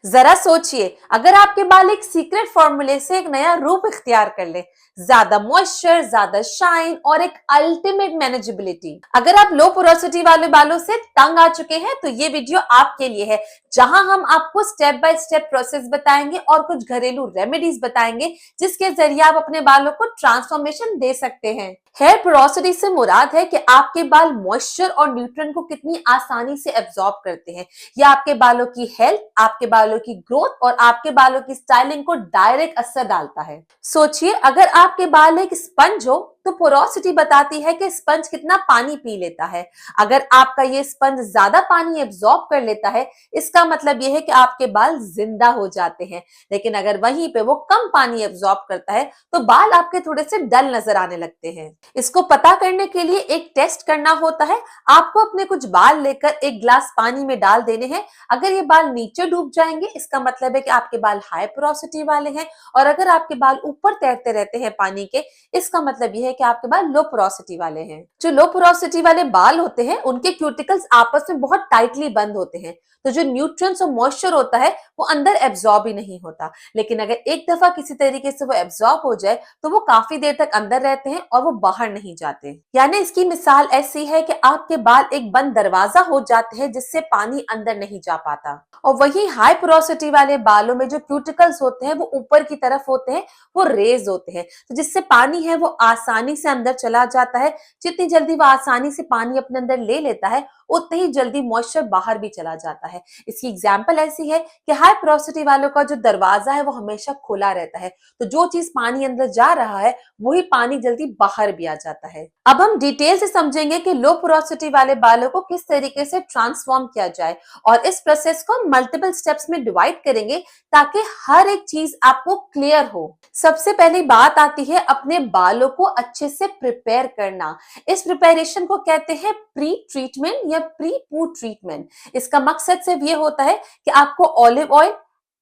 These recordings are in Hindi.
जरा सोचिए, अगर आपके बाल एक सीक्रेट फॉर्मूले से एक नया रूप इख्तियार कर ले, ज्यादा मॉइस्चर, ज्यादा शाइन और एक अल्टीमेट मैनेजेबिलिटी। अगर आप लो पोरोसिटी वाले बालों से तंग आ चुके हैं तो ये वीडियो आपके लिए है, जहां हम आपको स्टेप बाय स्टेप प्रोसेस बताएंगे और कुछ घरेलू रेमेडीज बताएंगे जिसके जरिए आप अपने बालों को ट्रांसफॉर्मेशन दे सकते हैं। हेयर पोरोसिटी से मुराद है कि आपके बाल मॉइस्चर और न्यूट्रिएंट को कितनी आसानी से एब्जॉर्ब करते हैं। यह आपके बालों की हेल्थ, आपके बालों की ग्रोथ और आपके बालों की स्टाइलिंग को डायरेक्ट असर डालता है। सोचिए, अगर आपके बाल एक स्पंज हो तो पोरोसिटी बताती है कि स्पंज कितना पानी पी लेता है। अगर आपका ये स्पंज ज्यादा पानी एब्जॉर्ब कर लेता है, इसका मतलब यह है कि आपके बाल जिंदा हो जाते हैं। लेकिन अगर वहीं पे वो कम पानी एब्जॉर्ब करता है तो बाल आपके थोड़े से डल नजर आने लगते हैं। इसको पता करने के लिए एक टेस्ट करना होता है। आपको अपने कुछ बाल लेकर एक ग्लास पानी में डाल देने हैं। अगर ये बाल नीचे डूब जाएंगे, इसका मतलब है कि आपके बाल हाई पोरोसिटी वाले हैं, और अगर आपके बाल ऊपर तैरते रहते हैं पानी के, इसका मतलब यह है कि आपके बाल लो पोरोसिटी वाले हैं। जो लो पोरोसिटी वाले बाल होते हैं, उनके क्यूटिकल्स आपस में बहुत टाइटली बंद होते हैं, तो जो न्यूट्रिएंट्स और मॉइस्चर होता है वो अंदर एब्जॉर्ब ही नहीं होता। लेकिन अगर एक दफा किसी तरीके से वो एब्जॉर्ब हो जाए तो वो काफी देर तक अंदर रहते हैं और वो बाहर नहीं जाते। यानी इसकी मिसाल ऐसी है कि आपके बाल एक बंद दरवाजा हो जाते हैं जिससे पानी अंदर नहीं जा पाता। और वही हाई पोरोसिटी वाले बालों में जो क्यूटिकल्स होते हैं वो ऊपर की तरफ होते हैं, वो रेज होते हैं, तो जिससे पानी है वो आसानी से अंदर चला जाता है। जितनी जल्दी वो आसानी से पानी अपने अंदर ले लेता है, उतनी ही जल्दी मॉइस्चर बाहर भी चला जाता है। इसकी एग्जांपल ऐसी है कि हाई पोरोसिटी वालों का जो दरवाजा है वो हमेशा खुला रहता है, तो जो चीज पानी अंदर जा रहा है वही पानी जल्दी बाहर भी आ जाता है। अब हम डिटेल से समझेंगे कि लो पोरोसिटी वाले बालों को किस तरीके से ट्रांसफॉर्म किया जाए, और इस प्रोसेस को मल्टीपल स्टेप्स में डिवाइड करेंगे ताकि हर एक चीज आपको क्लियर हो। सबसे पहली बात आती है अपने बालों को अच्छे से प्रिपेयर करना। इस प्रिपरेशन को कहते हैं प्री ट्रीटमेंट या प्री पू ट्रीटमेंट। इसका मकसद सिर्फ ये होता है कि आपको ऑलिव ऑयल,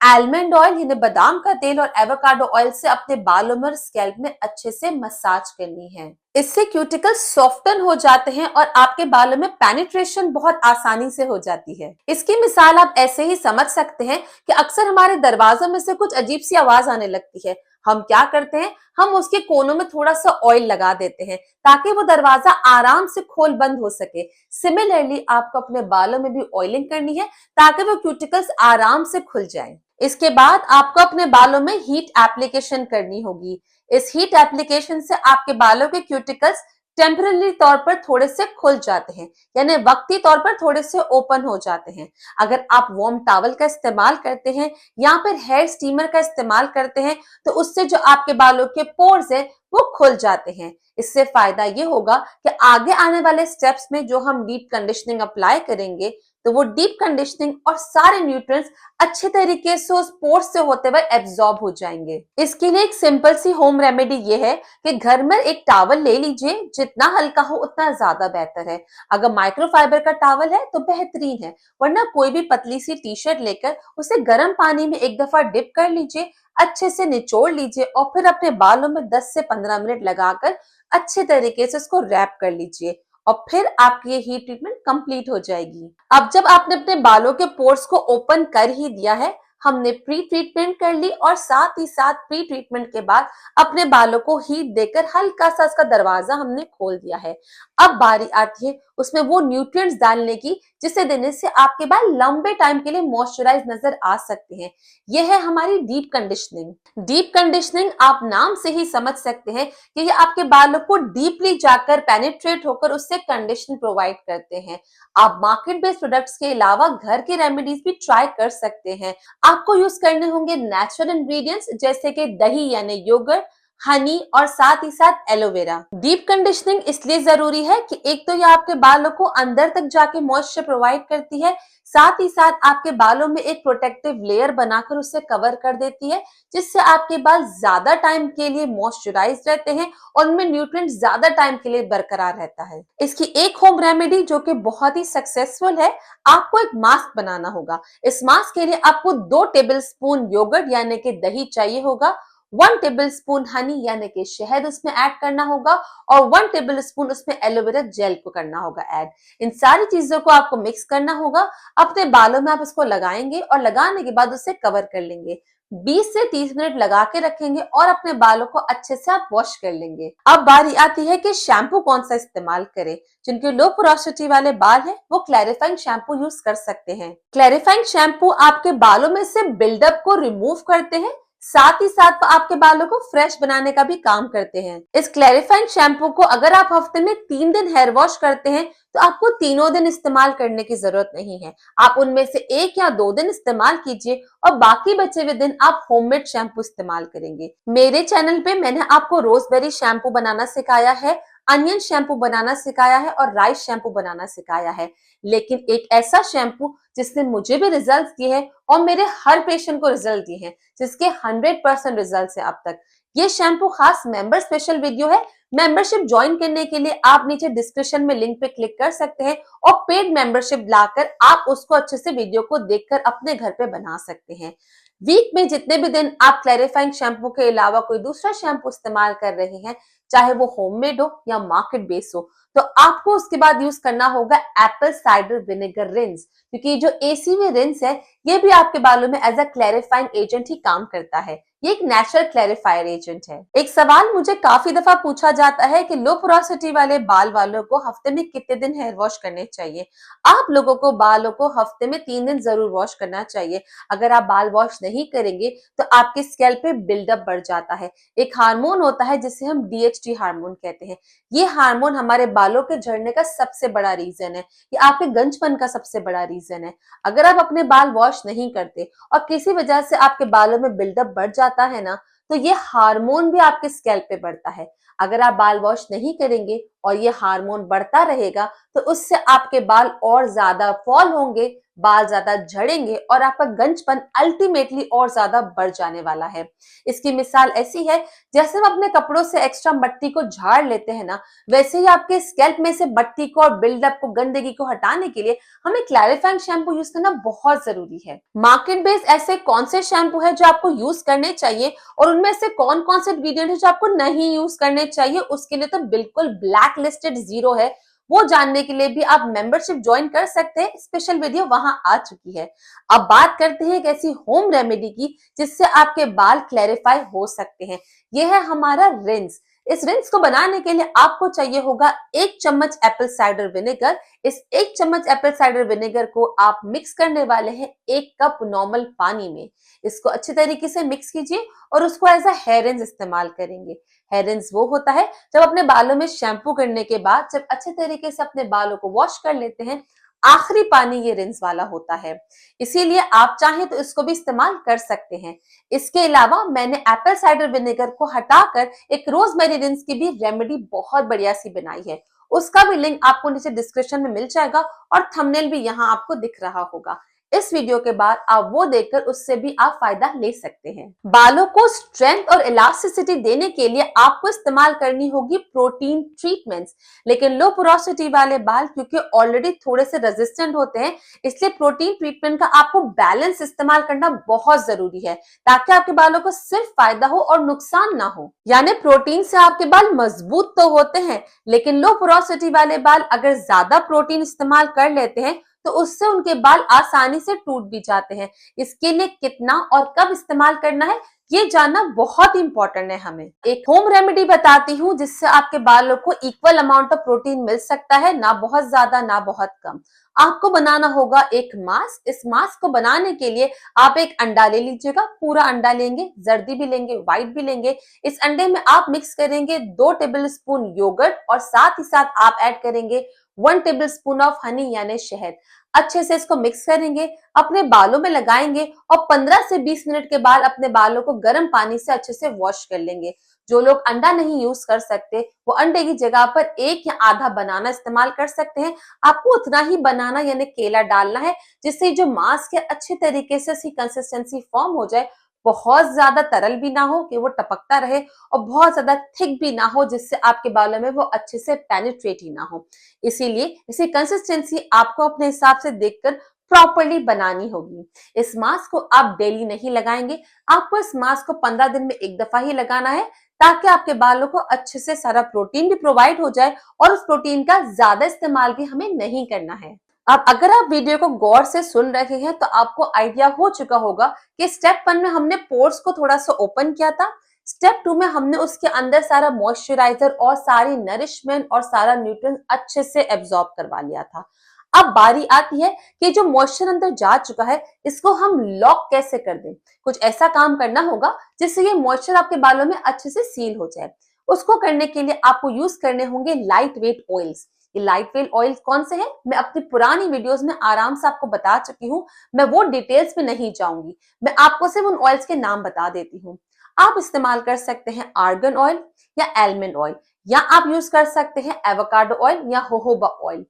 आलमंड ऑयल यानी बादाम का तेल और एवोकाडो ऑयल से अपने बालों में और स्कैल्प में अच्छे से मसाज करनी है। इससे क्यूटिकल सॉफ्टन हो जाते हैं और आपके बालों में पेनिट्रेशन बहुत आसानी से हो जाती है। इसकी मिसाल आप ऐसे ही समझ सकते हैं कि अक्सर हमारे दरवाजों में से कुछ अजीब सी आवाज आने लगती है। हम क्या करते हैं, हम उसके कोनों में थोड़ा सा ऑयल लगा देते हैं ताकि वो दरवाजा आराम से खोल बंद हो सके। सिमिलरली आपको अपने बालों में भी ऑयलिंग करनी है ताकि वो क्यूटिकल्स आराम से खुल जाएं। इसके बाद आपको अपने बालों में हीट एप्लीकेशन करनी होगी। इस हीट एप्लीकेशन से आपके बालों के क्यूटिकल्स टेम्पररी तौर पर थोड़े से खुल जाते हैं, यानी वक्ती तौर पर थोड़े से ओपन हो जाते हैं। अगर आप वार्म टॉवल का इस्तेमाल करते हैं या फिर हेयर स्टीमर का इस्तेमाल करते हैं तो उससे जो आपके बालों के पोर्स हैं वो खुल जाते हैं। इससे फायदा ये होगा कि आगे आने वाले स्टेप्स में जो हम डीप कंडीशनिंग अप्लाई करेंगे तो वो डीप कंडीशनिंग और सारे न्यूट्रिएंट्स अच्छे तरीके से उस पोर्स से होते हुए एब्जॉर्ब हो जाएंगे। इसके लिए एक सिंपल सी होम रेमेडी ये है कि घर में एक टॉवल ले लीजिए, जितना हल्का हो उतना ज्यादा बेहतर है। अगर माइक्रोफाइबर का टॉवल है तो बेहतरीन है, वरना कोई भी पतली सी टी शर्ट लेकर उसे गर्म पानी में एक दफा डिप कर लीजिए, अच्छे से निचोड़ लीजिए और फिर अपने बालों में 10 से 15 मिनट लगाकर अच्छे तरीके से उसको रैप कर लीजिए और फिर आपकी ये हीट ट्रीटमेंट कंप्लीट हो जाएगी। अब जब आपने अपने बालों के पोर्स को ओपन कर ही दिया है, हमने प्री ट्रीटमेंट कर ली और साथ ही साथ प्री ट्रीटमेंट के बाद अपने बालों को हीट देकर हल्का सा इसका दरवाजा हमने खोल दिया है। अब बारी आती है उसमें वो न्यूट्रिएंट्स डालने की जिसे देने से आपके बाल लंबे टाइम के लिए मॉइस्चराइज नजर आ सकते हैं। यह है हमारी डीप कंडीशनिंग। डीप कंडीशनिंग आप नाम से ही समझ सकते हैं कि ये आपके बालों को डीपली जाकर पेनिट्रेट होकर उससे कंडीशन प्रोवाइड करते हैं। आप मार्केट बेस्ड प्रोडक्ट्स के अलावा घर के रेमेडीज भी ट्राई कर सकते हैं। आपको यूज करने होंगे नेचुरल इंग्रेडिएंट्स जैसे कि दही यानी योगर्ट, हनी और साथ ही साथ एलोवेरा। डीप कंडीशनिंग इसलिए जरूरी है कि एक तो ये आपके बालों को अंदर तक जाके मॉइस्चर प्रोवाइड करती है, साथ ही साथ आपके बालों में एक प्रोटेक्टिव लेयर बनाकर उसे कवर कर देती है, जिससे आपके बाल ज्यादा टाइम के लिए मॉइस्चराइज रहते हैं और उनमें न्यूट्रिएंट ज्यादा टाइम के लिए बरकरार रहता है। इसकी एक होम रेमेडी जो कि बहुत ही सक्सेसफुल है, आपको एक मास्क बनाना होगा। इस मास्क के लिए आपको 2 टेबल स्पून योगर्ट यानी कि दही चाहिए होगा, 1 टेबल स्पून हनी यानी कि शहद उसमें ऐड करना होगा और 1 टेबल स्पून उसमें एलोवेरा जेल को करना होगा ऐड। इन सारी चीजों को आपको मिक्स करना होगा। अपने बालों में आप इसको लगाएंगे और लगाने के बाद उसे कवर कर लेंगे। 20 से 30 मिनट लगा के रखेंगे और अपने बालों को अच्छे से आप वॉश कर लेंगे। अब बारी आती है कि शैम्पू कौन सा इस्तेमाल करें। जिनके लो पोरोसिटी वाले बाल हैं वो क्लैरिफाइंग शैम्पू यूज कर सकते हैं। क्लैरिफाइंग शैम्पू आपके बालों में से बिल्डअप को रिमूव करते हैं, साथ ही साथ आपके बालों को फ्रेश बनाने का भी काम करते हैं। इस क्लैरिफाइंग शैम्पू को अगर आप हफ्ते में 3 दिन हेयर वॉश करते हैं तो आपको तीनों दिन इस्तेमाल करने की जरूरत नहीं है। आप उनमें से 1 या 2 दिन इस्तेमाल कीजिए और बाकी बचे हुए दिन आप होममेड शैम्पू इस्तेमाल करेंगे। मेरे चैनल पे मैंने आपको रोजबेरी शैम्पू बनाना सिखाया है, अनियन शैम्पू बनाना सिखाया है और राइस शैम्पू बनाना सिखाया है। लेकिन एक ऐसा शैम्पू जिसने मुझे भी रिजल्ट दिए हैं और मेरे हर पेशेंट को रिजल्ट दिए हैं, जिसके 100% रिजल्ट है अब तक, ये शैम्पू खास मेंबर स्पेशल वीडियो है। मेंबरशिप ज्वाइन करने के लिए आप नीचे डिस्क्रिप्शन में लिंक पे क्लिक कर सकते हैं और पेड मेंबरशिप लाकर आप उसको अच्छे से वीडियो को देखकर अपने घर पे बना सकते हैं। वीक में जितने भी दिन आप क्लैरिफाइंग शैम्पू के अलावा कोई दूसरा शैम्पू इस्तेमाल कर रहे हैं, चाहे वो होममेड हो या मार्केट बेस्ड हो, तो आपको उसके बाद यूज करना होगा एप्पल साइडर विनेगर रिंस, क्योंकि जो एसीवी रिंस है ये भी आपके बालों में एज अ क्लैरिफाइंग एजेंट ही काम करता है। ये एक नेचुरल क्लैरिफायर एजेंट है। एक सवाल मुझे काफी दफा पूछा जाता है कि लो पोरोसिटी वाले बाल वालों को हफ्ते में कितने दिन हेयर वॉश करने चाहिए। आप लोगों को बालों को हफ्ते में 3 दिन जरूर वॉश करना चाहिए। अगर आप बाल वॉश नहीं करेंगे तो आपके स्कैल्प पे बिल्डअप बढ़ जाता है। एक हार्मोन होता है जिसे हम डीएचटी हार्मोन कहते हैं। ये हार्मोन हमारे बालों के झड़ने का सबसे बड़ा रीजन है। ये आपके गंजपन का सबसे बड़ा रीजन है। अगर आप अपने बाल वॉश नहीं करते और किसी वजह से आपके बालों में बिल्डअप बढ़ जाता है ना, तो ये हार्मोन भी आपके स्कैल्प पे बढ़ता है। अगर आप बाल वॉश नहीं करेंगे और ये हार्मोन बढ़ता रहेगा तो उससे आपके बाल और ज्यादा फॉल होंगे, बाल ज्यादा झड़ेंगे और आपका गंजपन अल्टीमेटली और ज्यादा बढ़ जाने वाला है। इसकी मिसाल ऐसी है जैसे हम अपने कपड़ों से एक्स्ट्रा मट्टी को झाड़ लेते हैं ना, वैसे ही आपके स्कैल्प में से मट्टी को और बिल्डअप को, गंदगी को हटाने के लिए हमें क्लैरिफाइंग शैम्पू यूज करना बहुत जरूरी है। मार्केट बेस्ड ऐसे कौन से शैम्पू है जो आपको यूज करने चाहिए और उनमें से कौन कौन से इंग्रेडिएंट है जो आपको नहीं यूज करने चाहिए, उसके लिए तो बिल्कुल ब्लैक लिस्टेड जीरो है। वो जानने के लिए भी आप मेंबरशिप ज्वाइन कर सकते हैं। स्पेशल वीडियो वहां आ चुकी है। अब बात करते हैं एक ऐसी होम रेमेडी की जिससे आपके बाल क्लैरिफाई हो सकते हैं। यह है हमारा रिंस। इस रिंस को बनाने के लिए आपको चाहिए होगा 1 चम्मच एप्पल साइडर विनेगर। इस 1 चम्मच एप्पल साइडर विनेगर को आप मिक्स करने वाले हैं 1 कप नॉर्मल पानी में। इसको अच्छी तरीके से मिक्स कीजिए और उसको एज अ हेयर रिंस इस्तेमाल करेंगे। हेयर रिंस वो होता है जब अपने बालों में शैम्पू करने के बाद जब अच्छे तरीके से अपने बालों को वॉश कर लेते हैं, आखिरी पानी ये रिंस वाला होता है। इसीलिए आप चाहें तो इसको भी इस्तेमाल कर सकते हैं। इसके अलावा मैंने एप्पल साइडर विनेगर को हटाकर एक रोजमेरी रिंस की भी रेमेडी बहुत बढ़िया सी बनाई है। उसका भी लिंक आपको नीचे डिस्क्रिप्शन में मिल जाएगा और थंबनेल भी यहाँ आपको दिख रहा होगा। इस वीडियो के बाद आप वो देखकर उससे भी आप फायदा ले सकते हैं। बालों को स्ट्रेंथ और इलास्टिसिटी देने के लिए आपको इस्तेमाल करनी होगी प्रोटीन ट्रीटमेंट्स। लेकिन लो पोरोसिटी वाले बाल क्योंकि ऑलरेडी थोड़े से रेजिस्टेंट होते हैं, इसलिए प्रोटीन ट्रीटमेंट का आपको बैलेंस इस्तेमाल करना बहुत जरूरी है ताकि आपके बालों को सिर्फ फायदा हो और नुकसान ना हो। यानी प्रोटीन से आपके बाल मजबूत तो होते हैं, लेकिन लो पोरोसिटी वाले बाल अगर ज्यादा प्रोटीन इस्तेमाल कर लेते हैं तो उससे उनके बाल आसानी से टूट भी जाते हैं। इसके लिए कितना और कब इस्तेमाल करना है ये जानना बहुत इंपॉर्टेंट है। हमें एक होम रेमेडी बताती हूँ जिससे आपके बालों को इक्वल अमाउंट ऑफ प्रोटीन मिल सकता है, ना बहुत ज्यादा ना बहुत कम। आपको बनाना होगा एक मास्क। इस मास्क को बनाने के लिए आप एक अंडा ले लीजिएगा, पूरा अंडा लेंगे, जर्दी भी लेंगे, व्हाइट भी लेंगे। इस अंडे में आप मिक्स करेंगे 2 टेबल स्पून योगर्ट और साथ ही साथ आप ऐड करेंगे 1 टेबल स्पून ऑफ हनी यानी शहद। अच्छे से इसको मिक्स करेंगे, अपने बालों में लगाएंगे और 15 से 20 मिनट के बाद अपने बालों को गर्म पानी से अच्छे से वॉश कर लेंगे। जो लोग अंडा नहीं यूज कर सकते वो अंडे की जगह पर 1 या आधा बनाना इस्तेमाल कर सकते हैं। आपको उतना ही बनाना यानी केला डालना है जिससे जो मास्क है अच्छे तरीके से इसकी कंसिस्टेंसी फॉर्म हो जाए। बहुत ज्यादा तरल भी ना हो कि वो टपकता रहे और बहुत ज्यादा थिक भी ना हो जिससे आपके बालों में वो अच्छे से पेनिट्रेट ही ना हो। इसीलिए इसी कंसिस्टेंसी आपको अपने हिसाब से देखकर प्रॉपरली बनानी होगी। इस मास्क को आप डेली नहीं लगाएंगे, आपको इस मास्क को 15 दिन में एक दफा ही लगाना है, ताकि आपके बालों को अच्छे से सारा प्रोटीन भी प्रोवाइड हो जाए और उस प्रोटीन का ज्यादा इस्तेमाल भी हमें नहीं करना है। अब अगर आप वीडियो को गौर से सुन रहे हैं तो आपको आइडिया हो चुका होगा कि स्टेप 1 में हमने पोर्स को थोड़ा सा ओपन किया था, स्टेप 2 में हमने उसके अंदर सारा मॉइस्चराइजर और सारी नरिशमेंट और सारा न्यूट्रिएंट अच्छे से एब्जॉर्ब करवा लिया था। अब बारी आती है कि जो मॉइस्चर अंदर जा चुका है इसको हम लॉक कैसे कर दें। कुछ ऐसा काम करना होगा जिससे ये मॉइस्चर आपके बालों में अच्छे से सील हो जाए। उसको करने के लिए आपको यूज करने होंगे लाइट वेट ऑयल्स। ये लाइट वेट ऑयल्स कौन से हैं मैं अपनी पुरानी वीडियोस में आराम से आपको बता चुकी हूँ, मैं वो डिटेल्स में नहीं जाऊंगी, मैं आपको सिर्फ उन ऑयल्स के नाम बता देती हूँ। आप इस्तेमाल कर सकते हैं आर्गन ऑयल या एलमंड ऑयल, या आप यूज कर सकते हैं एवोकाडो ऑयल या जोजोबा ऑयल।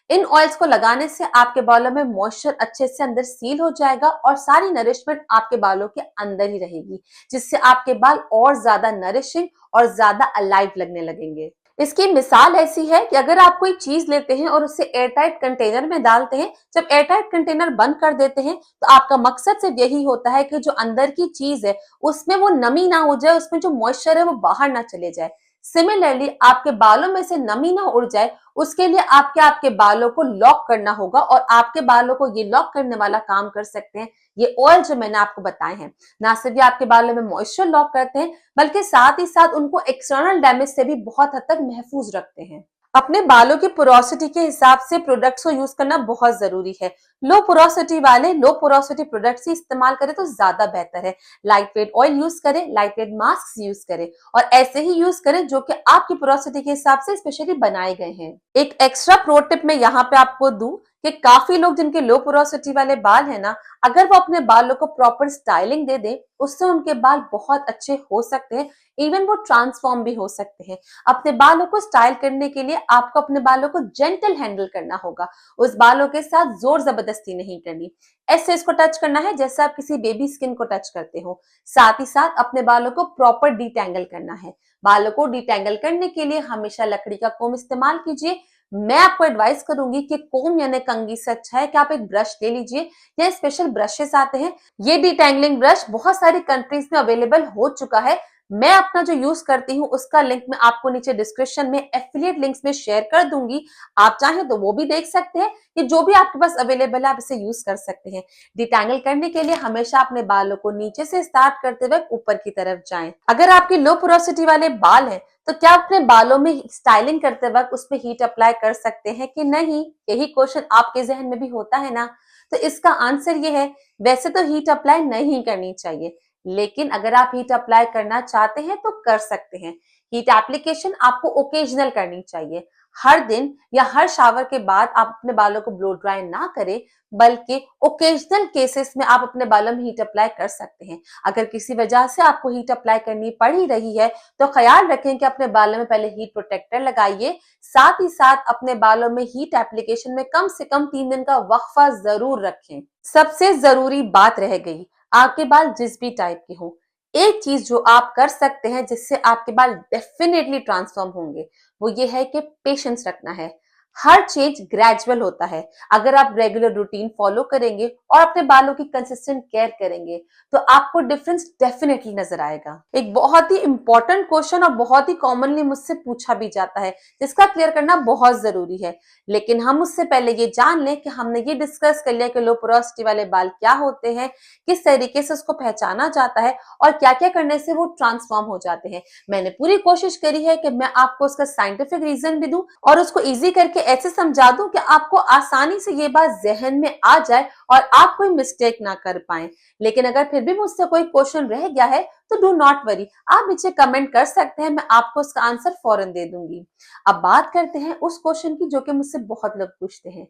इन ऑयल्स को लगाने से आपके बालों में मॉइस्चर अच्छे से अंदर सील हो जाएगा और सारी नरिशमेंट आपके बालों के अंदर ही रहेगी, जिससे आपके बाल और ज्यादा नरिशिंग और ज्यादा अलाइव लगने लगेंगे। इसकी मिसाल ऐसी है कि अगर आप कोई चीज लेते हैं और उसे एयरटाइट कंटेनर में डालते हैं, जब एयरटाइट कंटेनर बंद कर देते हैं तो आपका मकसद सिर्फ यही होता है कि जो अंदर की चीज है उसमें वो नमी ना हो जाए, उसमें जो मॉइस्चर है वो बाहर ना चले जाए। सिमिलरली आपके बालों में से नमी ना उड़ जाए, उसके लिए आपके बालों को लॉक करना होगा, और आपके बालों को ये लॉक करने वाला काम कर सकते हैं ये ऑयल जो मैंने आपको बताए हैं। ना सिर्फ ये आपके बालों में मॉइस्चर लॉक करते हैं बल्कि साथ ही साथ उनको एक्सटर्नल डैमेज से भी बहुत हद तक महफूज रखते हैं। अपने बालों की पोरोसिटी के हिसाब से प्रोडक्ट्स को यूज करना बहुत जरूरी है। लो पोरोसिटी प्रोडक्ट्स ही इस्तेमाल करें तो ज्यादा बेहतर है। लाइट वेट ऑयल यूज करें, लाइट वेट मास्क यूज करें, और ऐसे ही यूज करें जो कि आपकी पोरोसिटी के हिसाब से स्पेशली बनाए गए हैं। एक एक्स्ट्रा प्रो टिप मैं यहाँ पे आपको दूं कि काफी लोग जिनके लो पोरोसिटी वाले बाल है ना, अगर वो अपने बालों को प्रॉपर स्टाइलिंग दे दें उससे उनके बाल बहुत अच्छे हो सकते हैं, इवन वो ट्रांसफॉर्म भी हो सकते हैं। अपने बालों को स्टाइल करने के लिए आपको अपने बालों को जेंटल हैंडल करना होगा, उस बालों के साथ जोर जबरदस्ती नहीं करनी। ऐसे इसको टच करना है जैसे आप किसी बेबी स्किन को टच करते हो। साथ ही साथ अपने बालों को प्रॉपर डिटैंगल करना है। बालों को डिटैंगल करने के लिए हमेशा लकड़ी का कोम इस्तेमाल कीजिए। मैं आपको एडवाइस करूंगी कि कोम यानी कंघी से अच्छा है कि आप एक ब्रश ले लीजिए, या स्पेशल ब्रशेस आते हैं। ये डिटैंगलिंग ब्रश बहुत सारी कंट्रीज में अवेलेबल हो चुका है। मैं अपना जो यूज करती हूँ उसका लिंक मैं आपको नीचे डिस्क्रिप्शन में एफिलिएट लिंक्स में शेयर कर दूंगी, आप चाहें तो वो भी देख सकते हैं। कि जो भी आपके पास अवेलेबल है आप इसे यूज कर सकते हैं। डिटैंगल करने के लिए हमेशा अपने बालों को नीचे से स्टार्ट करते हुए ऊपर की तरफ जाएं। अगर आपके लो पोरोसिटी वाले बाल हैं तो क्या अपने बालों में स्टाइलिंग करते वक्त उस पर हीट अप्लाई कर सकते हैं कि नहीं, यही क्वेश्चन आपके जहन में भी होता है ना। तो इसका आंसर ये है, वैसे तो हीट अप्लाई नहीं करनी चाहिए, लेकिन अगर आप हीट अप्लाई करना चाहते हैं तो कर सकते हैं। हीट एप्लीकेशन आपको ओकेजनल करनी चाहिए, हर दिन या हर शावर के बाद आप अपने बालों को ब्लो ड्राई ना करें, बल्कि ओकेजनल केसेस में आप अपने बालों में हीट अप्लाई कर सकते हैं। अगर किसी वजह से आपको हीट अप्लाई करनी पड़ ही रही है तो ख्याल रखें कि अपने बालों में पहले हीट प्रोटेक्टर लगाइए। साथ ही साथ अपने बालों में हीट एप्लीकेशन में कम से कम 3 दिन का वक्फा जरूर रखें। सबसे जरूरी बात रह गई, आपके बाल जिस भी टाइप के हो, एक चीज जो आप कर सकते हैं जिससे आपके बाल डेफिनेटली ट्रांसफॉर्म होंगे, वो ये है कि पेशेंस रखना है। हर चेंज ग्रेजुअल होता है। अगर आप रेगुलर रूटीन फॉलो करेंगे और अपने बालों की कंसिस्टेंट केयर करेंगे तो आपको डिफरेंस डेफिनेटली नजर आएगा। एक बहुत ही इंपॉर्टेंट क्वेश्चन और बहुत ही कॉमनली मुझसे पूछा भी जाता है, जिसका क्लियर करना बहुत जरूरी है, लेकिन हम उससे पहले ये जान लें कि हमने ये डिस्कस कर लिया कि लो पोरोसिटी वाले बाल क्या होते हैं, किस तरीके से उसको पहचाना जाता है और क्या क्या करने से वो ट्रांसफॉर्म हो जाते हैं। मैंने पूरी कोशिश करी है कि मैं आपको उसका साइंटिफिक रीजन भी दूं और उसको इजी करके ऐसे समझा दूं कि आपको आसानी से ये बात जहन में आ जाए और आप कोई मिस्टेक ना कर पाए। लेकिन अगर फिर भी मुझसे कोई क्वेश्चन रह गया है तो डू नॉट वरी, आप नीचे कमेंट कर सकते हैं, मैं आपको उसका आंसर फौरन दे दूंगी। अब बात करते हैं उस क्वेश्चन की जो कि मुझसे बहुत लोग पूछते हैं।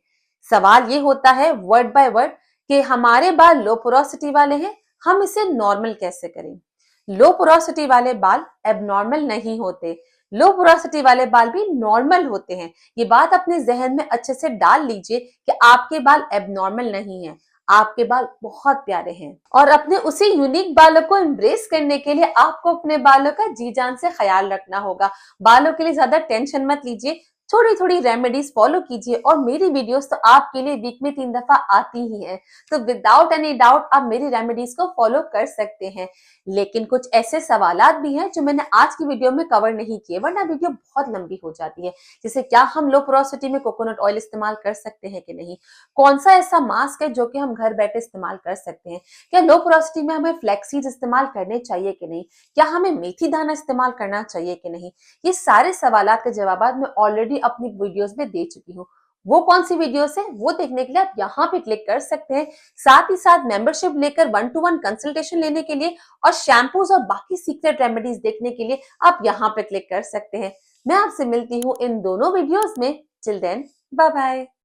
सवाल ये होता है वर्ड बाय वर्ड कि हमारे बाल लो पोरोसिटी वाले हैं, हम इसे नॉर्मल कैसे करें। लो पोरोसिटी वाले बाल एबनॉर्मल नहीं होते, लो पोरोसिटी वाले बाल भी नॉर्मल होते हैं। ये बात अपने जहन में अच्छे से डाल लीजिए कि आपके बाल एबनॉर्मल नहीं है, आपके बाल बहुत प्यारे हैं। और अपने उसी यूनिक बालों को एम्ब्रेस करने के लिए आपको अपने बालों का जी जान से ख्याल रखना होगा। बालों के लिए ज्यादा टेंशन मत लीजिए, थोड़ी थोड़ी रेमेडीज फॉलो कीजिए और मेरी वीडियोस तो आपके लिए वीक में 3 दफा आती ही हैं, तो विदाउट एनी डाउट आप मेरी रेमेडीज को फॉलो कर सकते हैं। लेकिन कुछ ऐसे सवालात भी हैं जो मैंने आज की वीडियो में कवर नहीं किए, वरना वीडियो बहुत लंबी हो जाती है। जैसे क्या हम लो पोरोसिटी में कोकोनट ऑयल इस्तेमाल कर सकते हैं कि नहीं, कौन सा ऐसा मास्क है जो कि हम घर बैठे इस्तेमाल कर सकते हैं, क्या लो पोरोसिटी में हमें फ्लैक्सीड इस्तेमाल करने चाहिए कि नहीं, क्या हमें मेथी दाना इस्तेमाल करना चाहिए कि नहीं। ये सारे सवालात के जवाब मैं ऑलरेडी अपनी वीडियोस में दे चुकी हूँ। वो कौन सी वीडियोस है वो देखने के लिए आप यहाँ पे क्लिक कर सकते हैं। साथ ही साथ मेंबरशिप लेकर 1-to-1 कंसल्टेशन लेने के लिए और शैम्पूज और बाकी सीक्रेट रेमेडीज देखने के लिए आप यहाँ पे क्लिक कर सकते हैं। मैं आपसे मिलती हूँ इन दोनों वीडियोस में। Till then, bye bye.